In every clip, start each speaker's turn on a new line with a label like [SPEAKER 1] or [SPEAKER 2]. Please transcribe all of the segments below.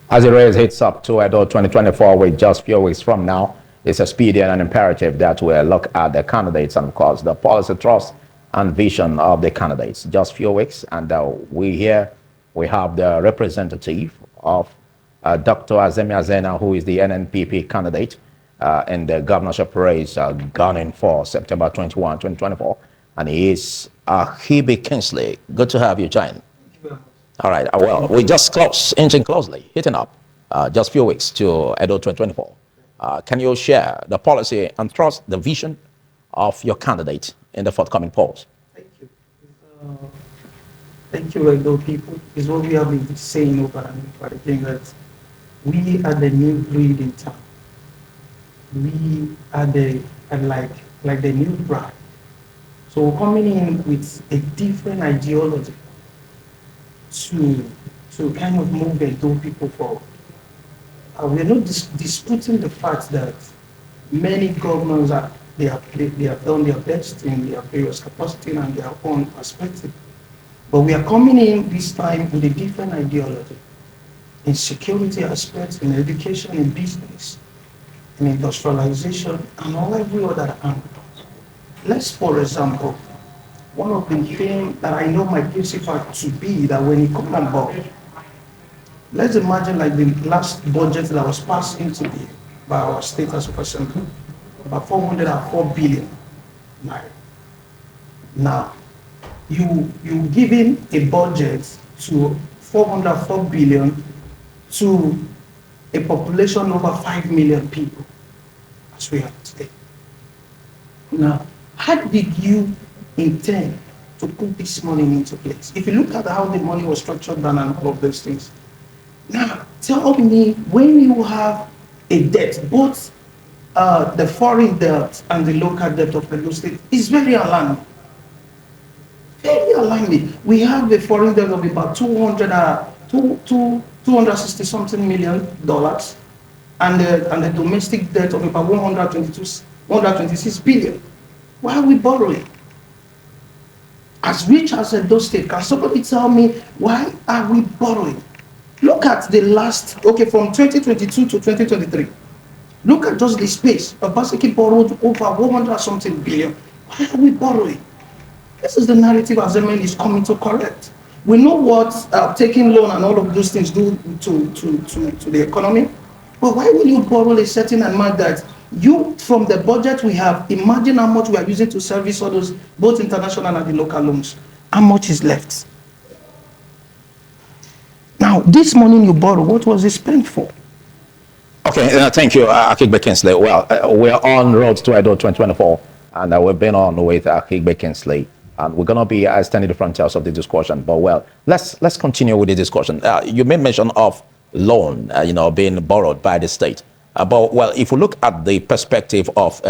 [SPEAKER 1] As the race hits up to Edo 2024 with just few weeks from now, it's expedient and imperative that we look at the candidates and, of course, the policy thrust and vision of the candidates. Just few weeks, and we have the representative of Dr. Azemi Azena, who is the NNPP candidate in the governorship race gunning for September 21, 2024. And he is Hebe Kingsley. Good to have you join. All right. Well, we just inching closely, hitting up just a few weeks to Edo 2024. Can you share the policy and thrust, the vision of your candidate in the forthcoming polls?
[SPEAKER 2] Thank you. Thank you, Edo people. It's what we have been saying over and over again, that we are the new breed in town. We are like the new bride. So we're coming in with a different ideology to kind of move Edo people forward. We're not disputing the fact that many governors they have done their best in their various capacity and their own perspective. But we are coming in this time with a different ideology in security aspects, in education, in business, in industrialization, and all every other angle. Let's, for example, one of the things that I know my principal to be that when he comes on board, let's imagine like the last budget that was passed into by our state as a assembly, about 404 billion. Now, you giving a budget to 404 billion to a population over 5 million people, as we have today. Now, how did you intend to put this money into place? If you look at how the money was structured down and all of those things, now tell me, when you have a debt, both the foreign debt and the local debt of the state is very alarming. Very alarming. We have a foreign debt of about 260 something million dollars, and the domestic debt of about 126 billion. Why are we borrowing? As rich as those states, can somebody tell me why are we borrowing? Look at the last, from 2022 to 2023. Look at just the space. Basically borrowed over 100 something billion. Why are we borrowing? This is the narrative Azemi is coming to correct. We know what taking loan and all of those things do to the economy. But why will you borrow a certain amount that you, from the budget we have, imagine how much we are using to service all those, both international and the local loans. How much is left? Now, this money you borrow, what was it spent for?
[SPEAKER 1] Okay, thank you, Akigbe Kingsley. Well, we're on road to Edo 2024, and we've been on with Akigbe Kingsley, and we're going to be extending the frontiers of the discussion. But well, let's continue with the discussion. You made mention of loan, being borrowed by the state. But well, if we look at the perspective of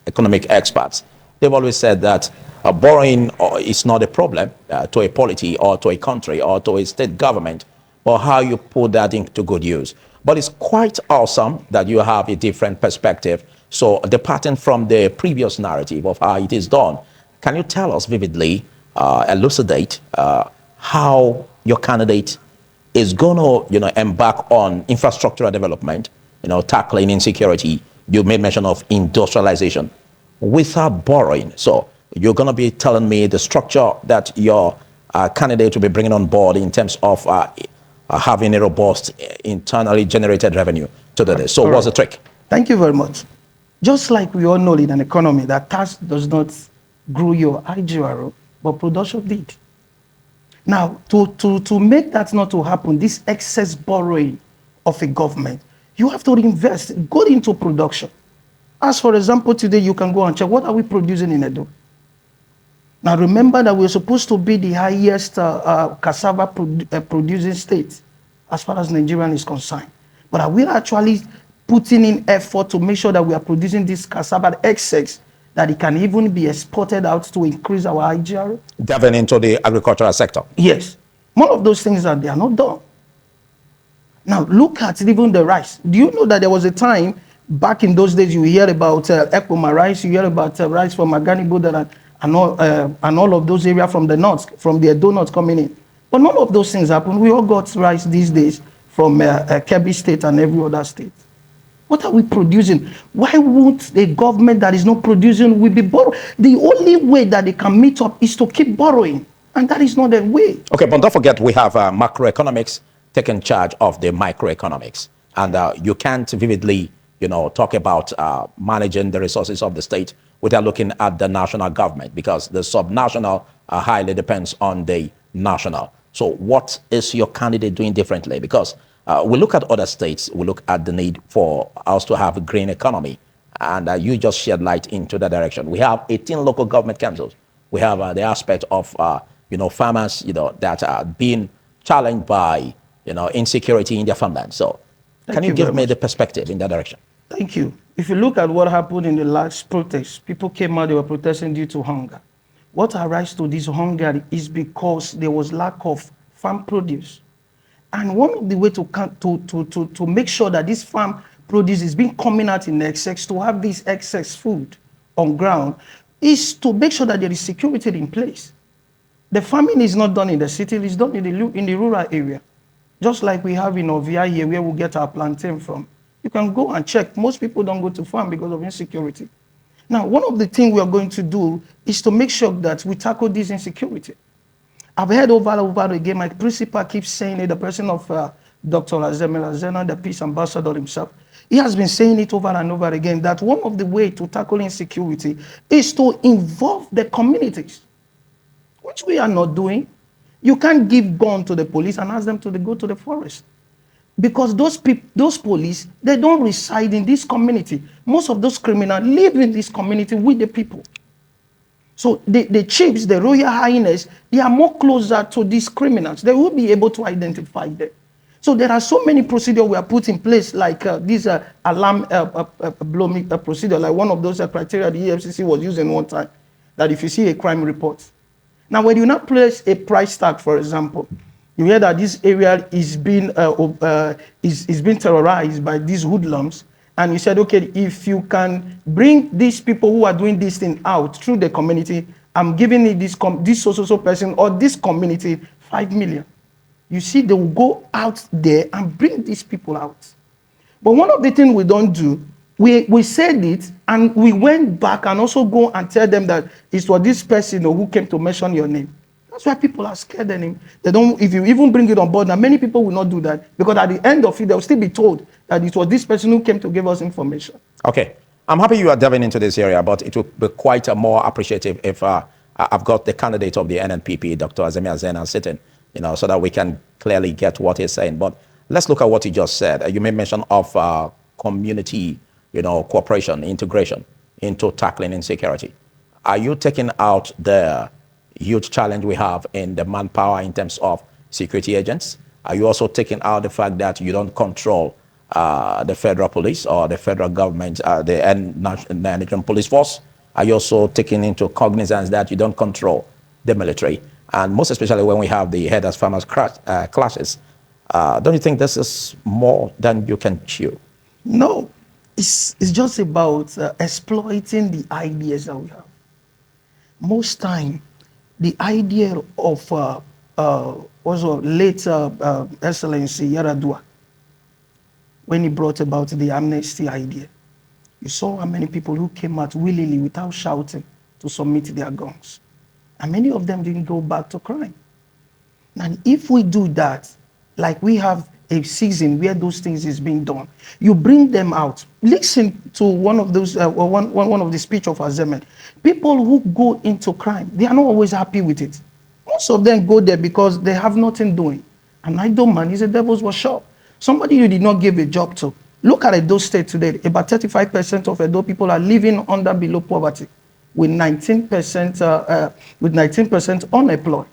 [SPEAKER 1] economic experts, they've always said that borrowing is not a problem to a polity or to a country or to a state government, or how you put that into good use. But it's quite awesome that you have a different perspective. So departing from the previous narrative of how it is done, can you tell us vividly, elucidate how your candidate is going to, embark on infrastructural development, tackling insecurity? You made mention of industrialization without borrowing. So you're going to be telling me the structure that your candidate will be bringing on board in terms of having a robust internally generated revenue to the day. So what's the trick?
[SPEAKER 2] Thank you very much. Just like we all know in an economy that tax does not grow your IGRO, but production did. Now, to make that not to happen, this excess borrowing of a government, you have to invest, go into production. As for example, today you can go and check, what are we producing in Edo? Now remember that we're supposed to be the highest cassava producing state as far as Nigeria is concerned. But are we actually putting in effort to make sure that we are producing this cassava excess, that it can even be exported out to increase our IGR?
[SPEAKER 1] Delving into the agricultural sector.
[SPEAKER 2] Yes. One of those things that they are not done. Now look at even the rice. Do you know that there was a time back in those days you hear about Ekpoma rice, you hear about rice from Aganibo and all of those areas from the north, from the Edo north coming in. But none of those things happen. We all got rice these days Kebbi State and every other state. What are we producing? Why won't a government that is not producing will be borrowing? The only way that they can meet up is to keep borrowing. And that is not the way.
[SPEAKER 1] Okay, but don't forget we have macroeconomics taking charge of the microeconomics. And you can't vividly, talk about managing the resources of the state without looking at the national government, because the subnational highly depends on the national. So what is your candidate doing differently? Because we look at other states, we look at the need for us to have a green economy. And you just shed light into that direction. We have 18 local government councils. We have the aspect of, farmers, that are being challenged by, insecurity in their farmland. So can you give me the perspective in that direction?
[SPEAKER 2] Thank you. If you look at what happened in the last protest, people came out, they were protesting due to hunger. What arise to this hunger is because there was lack of farm produce. And one of the way to make sure that this farm produce is being coming out in excess, to have this excess food on ground, is to make sure that there is security in place. The farming is not done in the city, it's done in the rural area. Just like we have in Ovia here, where we get our plantain from. You can go and check. Most people don't go to farm because of insecurity. Now, one of the things we are going to do is to make sure that we tackle this insecurity. I've heard over and over again, my principal keeps saying it, the person of Dr. Azena, the peace ambassador himself, he has been saying it over and over again, that one of the ways to tackle insecurity is to involve the communities, which we are not doing. You can't give gun to the police and ask them to go to the forest. Because those police, they don't reside in this community. Most of those criminals live in this community with the people. So the chiefs, the royal highness, they are more closer to these criminals. They will be able to identify them. So there are so many procedures we are put in place, like this alarm blowing procedure, like one of those criteria the EFCC was using one time, that if you see a crime report. Now, when you not place a price tag, for example, you hear that this area is being terrorized by these hoodlums, and you said, okay, if you can bring these people who are doing this thing out through the community, I'm giving it this so person or this community 5 million. You see, they will go out there and bring these people out. But one of the things we don't do, we said it, and we went back and also go and tell them that it's for this person who came to mention your name. That's why people are scared of him. They don't, if you even bring it on board, now many people will not do that, because at the end of it, they'll still be told that it was this person who came to give us information.
[SPEAKER 1] Okay. I'm happy you are delving into this area, but it would be quite more appreciative if I've got the candidate of the NNPP, Dr. Azena, sitting, so that we can clearly get what he's saying. But let's look at what he just said. You made mention of community, cooperation, integration into tackling insecurity. Are you taking out the huge challenge we have in the manpower in terms of security agents? Are you also taking out the fact that you don't control the federal police or the federal government, the Nigerian police force? Are you also taking into cognizance that you don't control the military? And most especially when we have the herders farmers clashes, don't you think this is more than you can chew?
[SPEAKER 2] No, it's just about exploiting the ideas that we have. Most time, the idea of also late Excellency Yaradua, when he brought about the amnesty idea, you saw how many people who came out willingly without shouting to submit their guns. And many of them didn't go back to crime. And if we do that, like we have a season where those things is being done, you bring them out. Listen to one of those, one of the speech of Azemen. People who go into crime, they are not always happy with it. Most of them go there because they have nothing doing. An idle man is a devil's workshop. Somebody you did not give a job to. Look at Edo State today. About 35% of Edo people are living under below poverty, with 19% unemployed.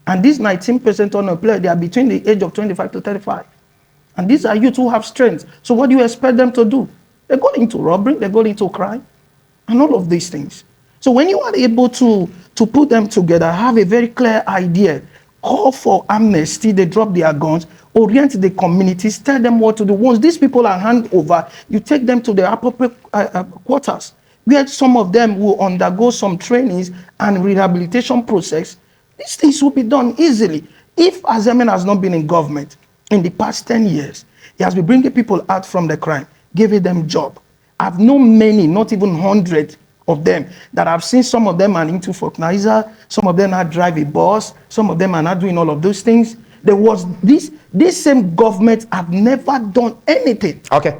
[SPEAKER 2] And these 19% unemployed, they are between the age of 25 to 35. And these are youth who have strength. So what do you expect them to do? They go into robbery, they go into crime, and all of these things. So when you are able to put them together, have a very clear idea, call for amnesty, they drop their guns, orient the communities, tell them what to do. Once these people are handed over, you take them to the appropriate quarters, where some of them will undergo some trainings and rehabilitation process. These things will be done easily. If Azemen has not been in government, in the past 10 years, he has been bringing people out from the crime, giving them job. I've known many, not even 100 of them, that I've seen. Some of them are into Fortnite, some of them are driving bus, some of them are not doing all of those things. There was this same government have never done anything.
[SPEAKER 1] Okay,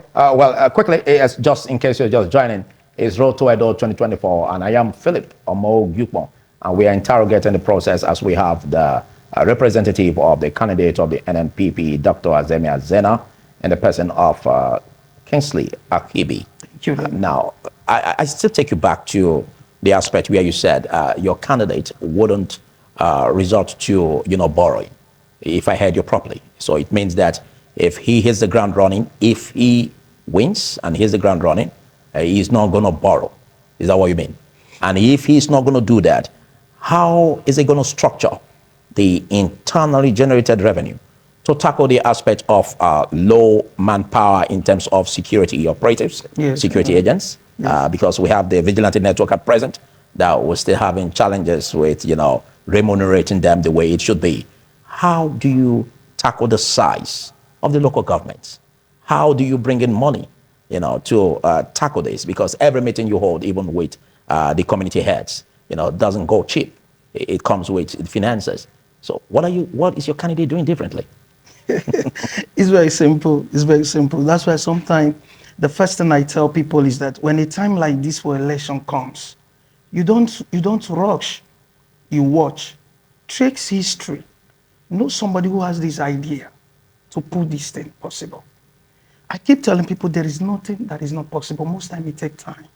[SPEAKER 1] quickly, just in case you're just joining, it's Road to Edo 2024, and I am Philip Omo-Gyukpon, and we are interrogating the process as we have the representative of the candidate of the NNPP, Dr. Azemi Azena, and the person of Kingsley Akibi.
[SPEAKER 2] Thank you.
[SPEAKER 1] Now, I still take you back to the aspect where you said your candidate wouldn't resort to, borrowing, if I heard you properly. So it means that if he hits the ground running, if he wins and hits the ground running, he's not going to borrow. Is that what you mean? And if he's not going to do that, how is he going to structure the internally generated revenue to tackle the aspect of low manpower in terms of security operatives,
[SPEAKER 2] yes,
[SPEAKER 1] security agents? Yes. Because we have the vigilante network at present that we're still having challenges with, remunerating them the way it should be. How do you tackle the size of the local governments? How do you bring in money, to tackle this? Because every meeting you hold, even with the community heads, doesn't go cheap. It comes with finances. So what is your candidate doing differently?
[SPEAKER 2] It's very simple. It's very simple. That's why sometimes the first thing I tell people is that when a time like this for election comes, you don't rush. You watch, trace history, know somebody who has this idea to put this thing possible. I keep telling people there is nothing that is not possible. Most time it takes time.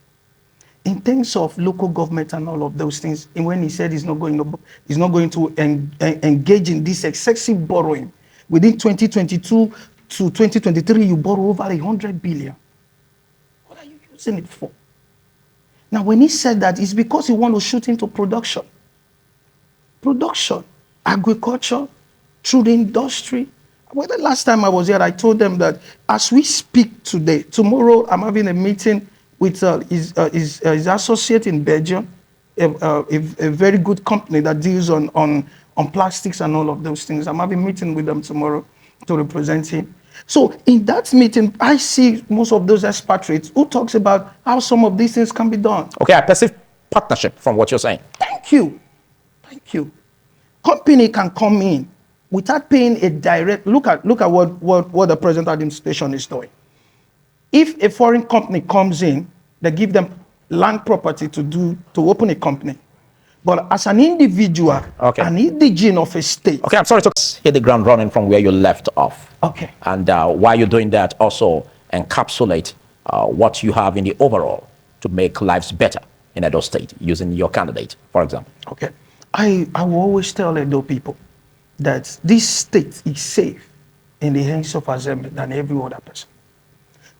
[SPEAKER 2] In terms of local government and all of those things, and when he said he's not going to engage in this excessive borrowing, within 2022 to 2023, you borrow over 100 billion. What are you using it for? Now, when he said that, it's because he wants to shoot into production. Production, agriculture, through the industry. Well, the last time I was here, I told them that as we speak today, tomorrow I'm having a meeting with his associate in Belgium, a very good company that deals on plastics and all of those things. I'm having a meeting with them tomorrow to represent him. So in that meeting, I see most of those expatriates who talks about how some of these things can be done.
[SPEAKER 1] Okay, I perceive partnership from what you're saying.
[SPEAKER 2] Thank you. Thank you. Company can come in without paying a direct, look at what the present administration is doing. If a foreign company comes in, they give them land property to open a company. But as an individual,
[SPEAKER 1] okay,
[SPEAKER 2] an indigene of a state.
[SPEAKER 1] Okay, I'm sorry to hit the ground running from where you left off.
[SPEAKER 2] Okay.
[SPEAKER 1] And while you're doing that, also encapsulate what you have in the overall to make lives better in Edo State using your candidate, for example.
[SPEAKER 2] Okay. I will always tell Edo people that this state is safe in the hands of Azemi than every other person.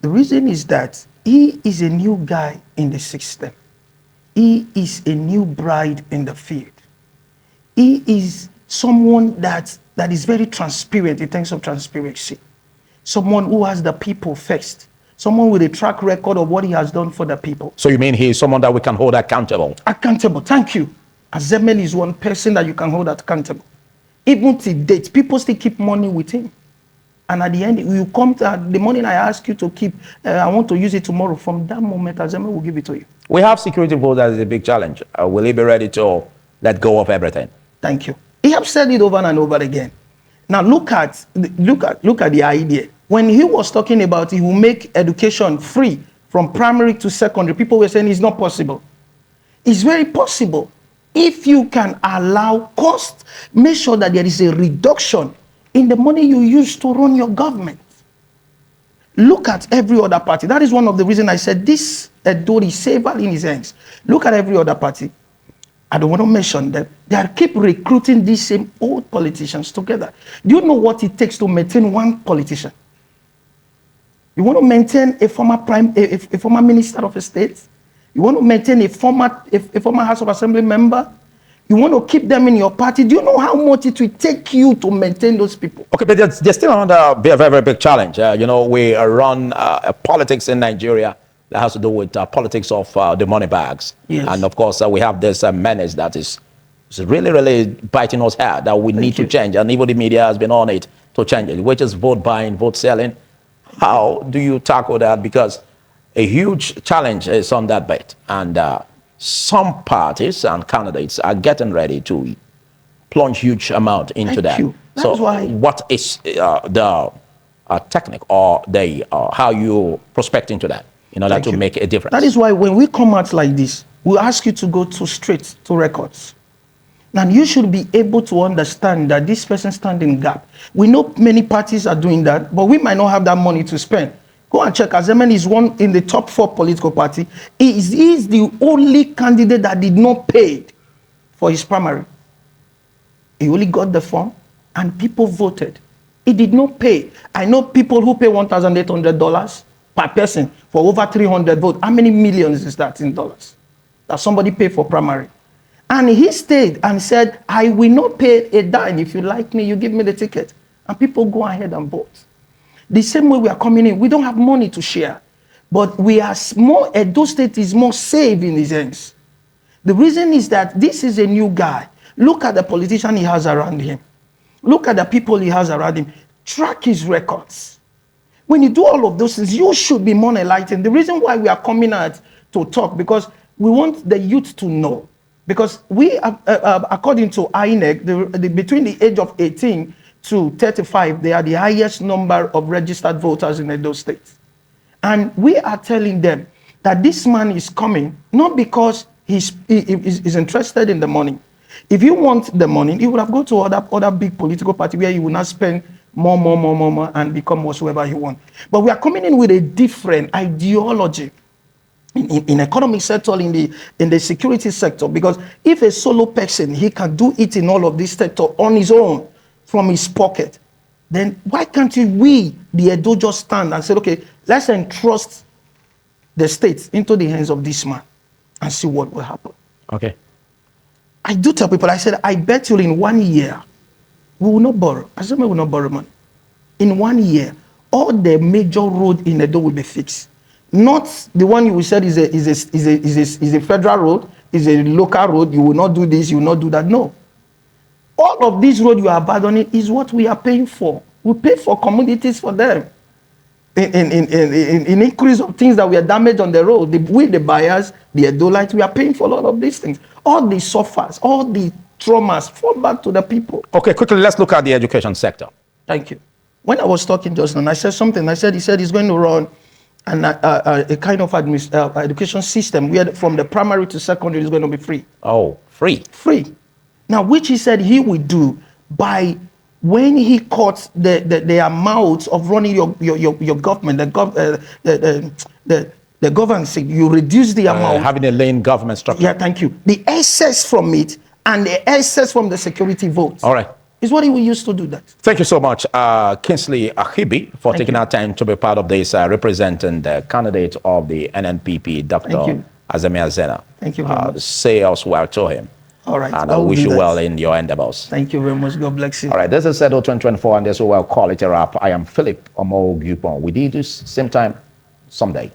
[SPEAKER 2] The reason is that he is a new guy in the system. He is a new bride in the field. He is someone that is very transparent in terms of transparency. Someone who has the people first. Someone with a track record of what he has done for the people.
[SPEAKER 1] So you mean he is someone that we can hold accountable? Accountable,
[SPEAKER 2] thank you. Azemi is one person that you can hold accountable. Even to date, people still keep money with him. And at the end, you come to the morning I ask you to keep, I want to use it tomorrow. From that moment, Azemi will give it to you.
[SPEAKER 1] We have security votes as a big challenge. Will he be ready to let go of everything?
[SPEAKER 2] Thank you. He has said it over and over again. Now look at the idea. When he was talking about he will make education free from primary to secondary, people were saying it's not possible. It's very possible. If you can allow cost, make sure that there is a reduction in the money you use to run your government. Look at every other party. That is one of the reasons I said this Edo is safer in his hands. Look at every other party. I don't want to mention them. They keep recruiting these same old politicians together. Do you know what it takes to maintain one politician? You want to maintain a former minister of a state? You want to maintain a former House of Assembly member? You want to keep them in your party? Do you know how much it will take you to maintain those people? Okay, but there's still another very, very big challenge. We run politics in Nigeria that has to do with politics of the money bags. Yes. And of course, we have this menace that is really, really biting us hard that we need to change. And even the media has been on it
[SPEAKER 1] to change it, which is vote buying, vote selling. How do you tackle that? Because a huge challenge is on that bet. And some parties and candidates are getting ready to plunge huge amount into
[SPEAKER 2] Thank
[SPEAKER 1] that.
[SPEAKER 2] you. That
[SPEAKER 1] So
[SPEAKER 2] is why.
[SPEAKER 1] what is the technique or the how you prospect into that in order
[SPEAKER 2] Thank
[SPEAKER 1] to
[SPEAKER 2] you.
[SPEAKER 1] make a difference?
[SPEAKER 2] That is why when we come out like this, we ask you to go to straight to records. Now you should be able to understand that this person standing gap. We know many parties are doing that, but we might not have that money to spend. Go and check. Azeman is one in the top 4 political party. He is the only candidate that did not pay for his primary. He only got the form and people voted. He did not pay. I know people who pay $1,800 per person for over 300 votes. How many millions is that in dollars? That somebody paid for primary. And he stayed and said, I will not pay a dime. If you like me, you give me the ticket. And people go ahead and vote. The same way we are coming in, we don't have money to share. But we are more, Edo State is more safe in his hands. The reason is that this is a new guy. Look at the politician he has around him. Look at the people he has around him. Track his records. When you do all of those things, you should be more enlightened. The reason why we are coming out to talk, because we want the youth to know. Because we, according to INEC, between the age of 18 to 35, they are the highest number of registered voters in Edo State. And we are telling them that this man is coming, not because he's interested in the money. If you want the money, he would have gone to other big political party where he will not spend more, and become whatsoever he wants. But we are coming in with a different ideology. In economic sector, in the security sector, because if a solo person, he can do it in all of this sector on his own from his pocket, then why can't we, the Edo, just stand and say, okay, let's entrust the state into the hands of this man and see what will happen.
[SPEAKER 1] Okay.
[SPEAKER 2] I do tell people, I said, I bet you in 1 year, we will not borrow. I said, we will not borrow money. In 1 year, all the major road in Edo will be fixed. Not the one you said is a federal road, is a local road. You will not do this, you will not do that. No. All of this road you are abandoning is what we are paying for. We pay for commodities for them. In increase of things that we are damaged on the road. We, the buyers, the Edolites, we are paying for a lot of these things. All the suffers, all the traumas fall back to the people.
[SPEAKER 1] Okay, quickly, let's look at the education sector.
[SPEAKER 2] Thank you. When I was talking just now, I said something. He said he's going to run a kind of education system where from the primary to secondary is going to be free.
[SPEAKER 1] Oh, free.
[SPEAKER 2] Free. Now, which he said he would do by when he cuts the amount of running your government, the governance, you reduce the amount.
[SPEAKER 1] Having a lean government structure.
[SPEAKER 2] Yeah, thank you. The excess from it and the excess from the security votes.
[SPEAKER 1] All right.
[SPEAKER 2] Is what he will use to do that.
[SPEAKER 1] Thank you so much, Kingsley Ahibi, for taking our time to be part of this, representing the candidate of the NNPP, Dr. Azemi Azena.
[SPEAKER 2] Thank you very much.
[SPEAKER 1] Say us well to him.
[SPEAKER 2] All right.
[SPEAKER 1] And I wish you well in your endeavors.
[SPEAKER 2] Thank you very much. God bless you.
[SPEAKER 1] All right. This is Edo 2024, and this is what we'll call it a wrap. I am Philip Omo Gupon. We did this same time someday.